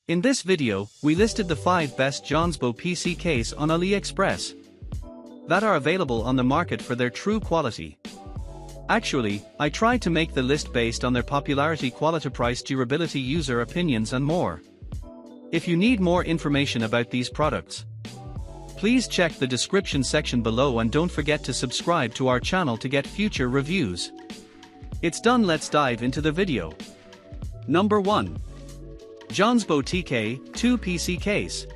In this video, we listed the 5 best Jonsbo PC case on AliExpress that are available on the market for their true quality. Actually, I tried to make the list based on their popularity, quality, price, durability, user opinions and more. If you need more information about these products, please check the description section below and don't forget to subscribe to our channel to get future reviews. It's done, let's dive into the video. Number 1. Jonsbo TK-2 PC Case.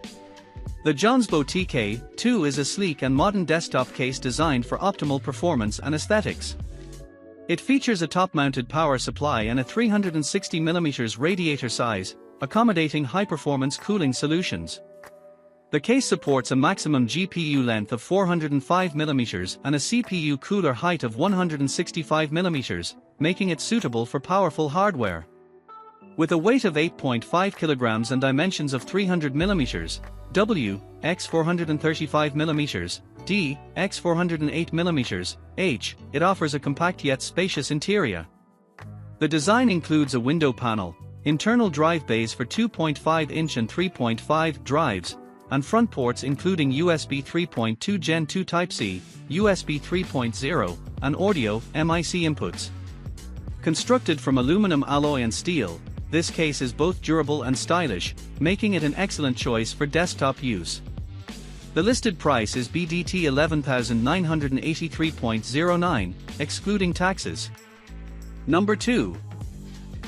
The Jonsbo TK-2 is a sleek and modern desktop case designed for optimal performance and aesthetics. It features a top-mounted power supply and a 360mm radiator size, accommodating high-performance cooling solutions. The case supports a maximum GPU length of 405mm and a CPU cooler height of 165mm, making it suitable for powerful hardware. With a weight of 8.5 kg and dimensions of 300mm, W, x 435mm, D, x 408mm, H, it offers a compact yet spacious interior. The design includes a window panel, internal drive bays for 2.5-inch and 3.5 drives, and front ports including USB 3.2 Gen 2 Type-C, USB 3.0, and audio, MIC inputs. Constructed from aluminum alloy and steel, this case is both durable and stylish, making it an excellent choice for desktop use. The listed price is BDT 11,983.09, excluding taxes. Number 2.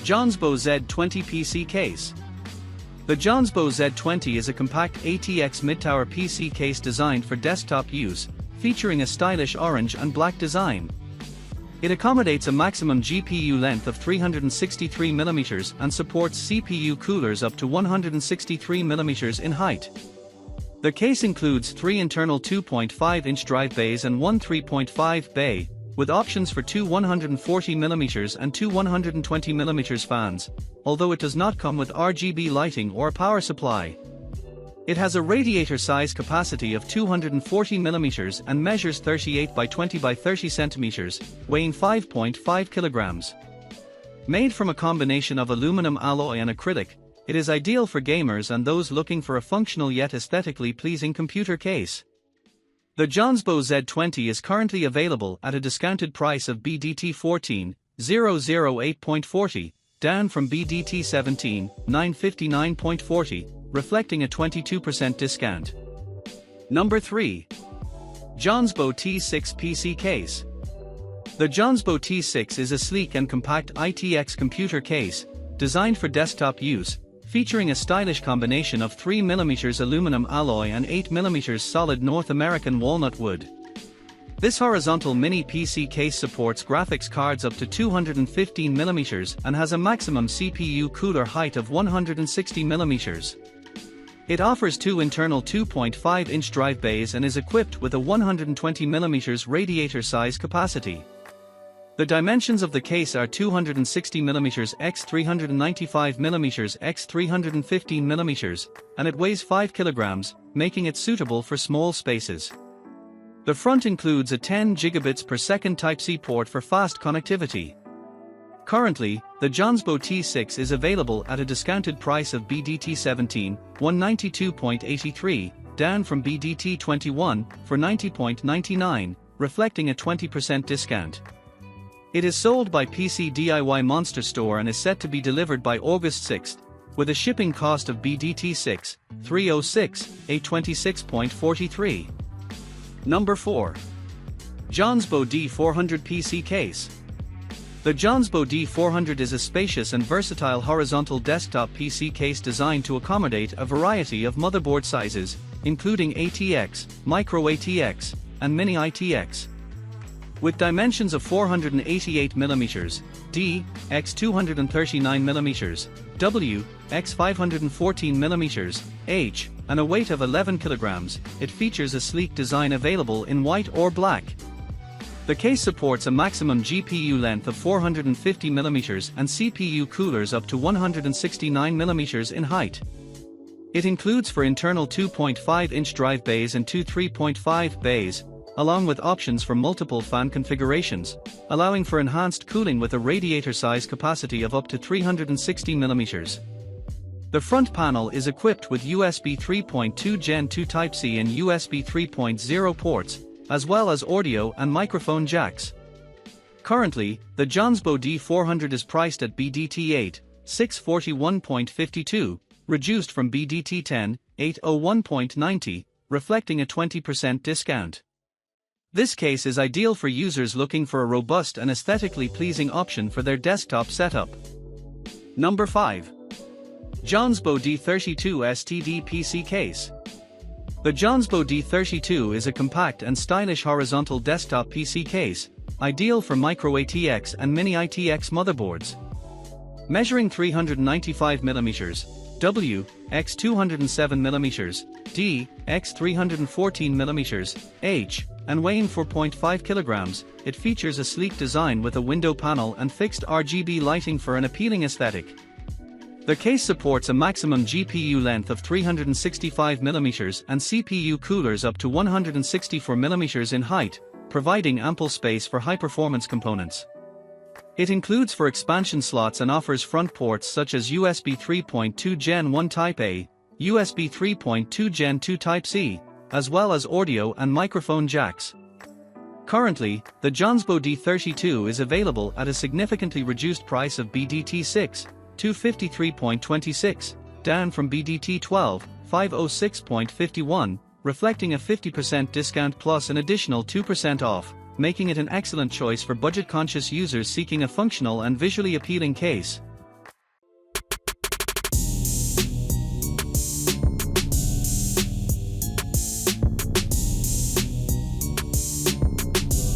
Jonsbo Z20 PC Case. The Jonsbo Z20 is a compact ATX mid-tower PC case designed for desktop use, featuring a stylish orange and black design. It accommodates a maximum GPU length of 363mm and supports CPU coolers up to 163mm in height. The case includes 3 internal 2.5-inch drive bays and 1 3.5 bay, with options for 2 140mm and 2 120mm fans, although it does not come with RGB lighting or power supply. It has a radiator size capacity of 240mm and measures 38 by 20 by 30 cm, weighing 5.5 kg. Made from a combination of aluminum alloy and acrylic, it is ideal for gamers and those looking for a functional yet aesthetically pleasing computer case. The Jonsbo Z20 is currently available at a discounted price of BDT 14,008.40, down from BDT 17,959.40, reflecting a 22% discount. Number 3. Jonsbo T6 PC Case. The Jonsbo T6 is a sleek and compact ITX computer case, designed for desktop use, featuring a stylish combination of 3mm aluminum alloy and 8mm solid North American walnut wood. This horizontal mini PC case supports graphics cards up to 215mm and has a maximum CPU cooler height of 160mm. It offers 2 internal 2.5-inch drive bays and is equipped with a 120mm radiator size capacity. The dimensions of the case are 260mm x 395mm x 315mm, and it weighs 5 kg, making it suitable for small spaces. The front includes a 10 gigabits per second Type-C port for fast connectivity. Currently, the Jonsbo T6 is available at a discounted price of BDT 17,192.83, down from BDT 21 for 90.99, reflecting a 20% discount. It is sold by PC DIY Monster Store and is set to be delivered by August 6, with a shipping cost of BDT 6,306.26.43. Number 4. Jonsbo D400 PC Case. The Jonsbo D400 is a spacious and versatile horizontal desktop PC case designed to accommodate a variety of motherboard sizes, including ATX, Micro ATX, and Mini ITX. With dimensions of 488mm, D, x 239mm, W, x 514mm, H, and a weight of 11 kg, it features a sleek design available in white or black. The case supports a maximum GPU length of 450mm and CPU coolers up to 169mm in height. It includes for internal 2.5-inch drive bays and 2 3.5 bays, along with options for multiple fan configurations, allowing for enhanced cooling with a radiator size capacity of up to 360mm. The front panel is equipped with USB 3.2 Gen 2 Type-C and USB 3.0 ports, as well as audio and microphone jacks. Currently, the Jonsbo D400 is priced at BDT 641.52, reduced from BDT 801.90, reflecting a 20% discount. This case is ideal for users looking for a robust and aesthetically pleasing option for their desktop setup. Number 5. Jonsbo D32 STD PC Case. The Jonsbo D32 is a compact and stylish horizontal desktop PC case, ideal for micro ATX and mini ITX motherboards. Measuring 395mm, W, x 207mm, D, x 314mm, H, and weighing 4.5 kg, it features a sleek design with a window panel and fixed RGB lighting for an appealing aesthetic. The case supports a maximum GPU length of 365mm and CPU coolers up to 164mm in height, providing ample space for high-performance components. It includes 4 expansion slots and offers front ports such as USB 3.2 Gen 1 Type-A, USB 3.2 Gen 2 Type-C, as well as audio and microphone jacks. Currently, the Jonsbo D32 is available at a significantly reduced price of BDT 253.26, down from BDT 506.51, reflecting a 50% discount plus an additional 2% off, making it an excellent choice for budget-conscious users seeking a functional and visually appealing case.